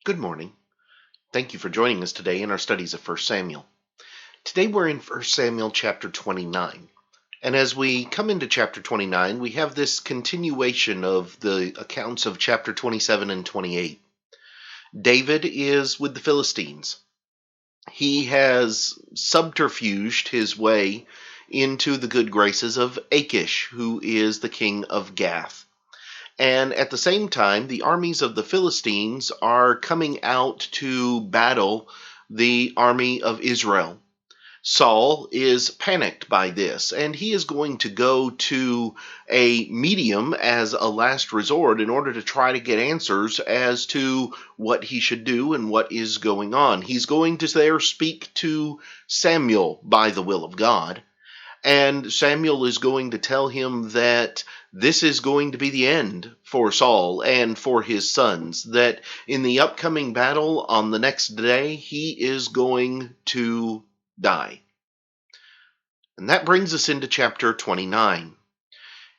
Good morning. Thank you for joining us today in our studies of 1 Samuel. Today we're in 1 Samuel chapter 29. And as we come into chapter 29, we have this continuation of the accounts of chapter 27 and 28. David is with the Philistines. He has subterfuged his way into the good graces of Achish, who is the king of Gath. And at the same time, the armies of the Philistines are coming out to battle the army of Israel. Saul is panicked by this, and he is going to go to a medium as a last resort in order to try to get answers as to what he should do and what is going on. He's going to there speak to Samuel by the will of God. And Samuel is going to tell him that this is going to be the end for Saul and for his sons, that in the upcoming battle on the next day, he is going to die. And that brings us into chapter 29.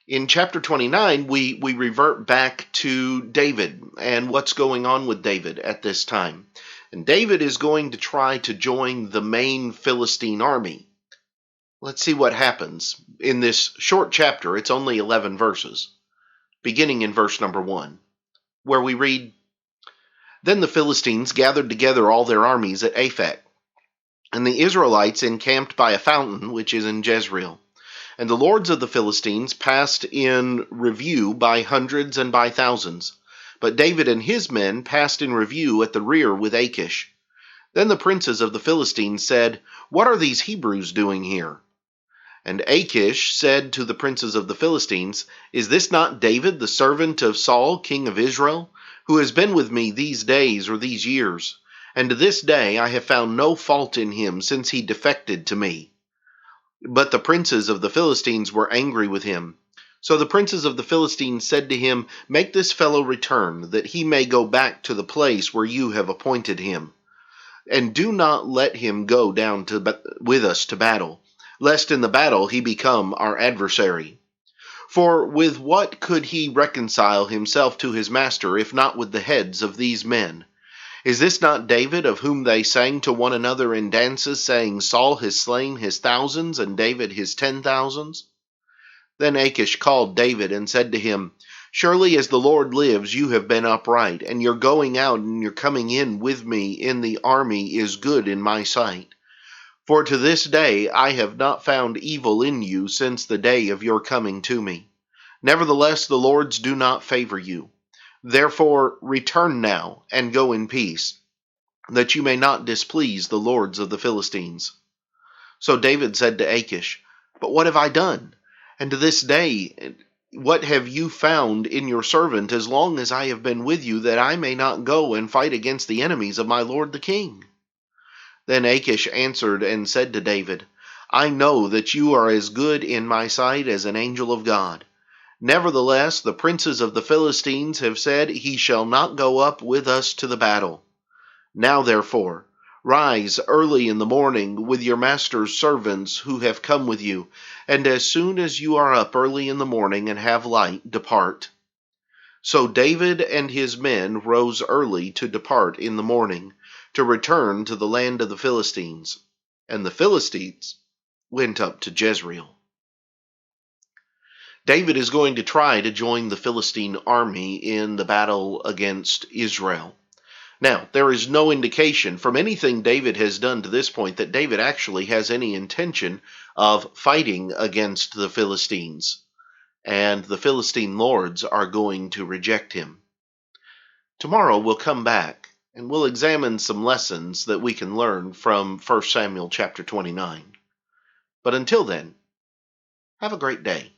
In chapter 29, we revert back to David and what's going on with David at this time. And David is going to try to join the main Philistine army. Let's see what happens in this short chapter. It's only 11 verses, beginning in verse number 1, where we read, "Then the Philistines gathered together all their armies at Aphek, and the Israelites encamped by a fountain which is in Jezreel. And the lords of the Philistines passed in review by hundreds and by thousands. But David and his men passed in review at the rear with Achish. Then the princes of the Philistines said, 'What are these Hebrews doing here?' And Achish said to the princes of the Philistines, 'Is this not David, the servant of Saul, king of Israel, who has been with me these days or these years? And to this day I have found no fault in him since he defected to me.' But the princes of the Philistines were angry with him. So the princes of the Philistines said to him, 'Make this fellow return, that he may go back to the place where you have appointed him. And do not let him go down with us to battle, lest in the battle he become our adversary. For with what could he reconcile himself to his master, if not with the heads of these men? Is this not David, of whom they sang to one another in dances, saying, Saul has slain his thousands, and David his 10,000s? Then Achish called David and said to him, 'Surely as the Lord lives, you have been upright, and your going out and your coming in with me in the army is good in my sight. For to this day I have not found evil in you since the day of your coming to me. Nevertheless, the lords do not favor you. Therefore return now and go in peace, that you may not displease the lords of the Philistines.' So David said to Achish, 'But what have I done? And to this day, what have you found in your servant as long as I have been with you, that I may not go and fight against the enemies of my lord the king?' Then Achish answered and said to David, 'I know that you are as good in my sight as an angel of God. Nevertheless, the princes of the Philistines have said, He shall not go up with us to the battle. Now therefore, rise early in the morning with your master's servants who have come with you, and as soon as you are up early in the morning and have light, depart.' So David and his men rose early to depart in the morning, to return to the land of the Philistines. And the Philistines went up to Jezreel." David is going to try to join the Philistine army in the battle against Israel. Now, there is no indication from anything David has done to this point that David actually has any intention of fighting against the Philistines, and the Philistine lords are going to reject him. Tomorrow we'll come back and we'll examine some lessons that we can learn from 1 Samuel chapter 29. But until then, have a great day.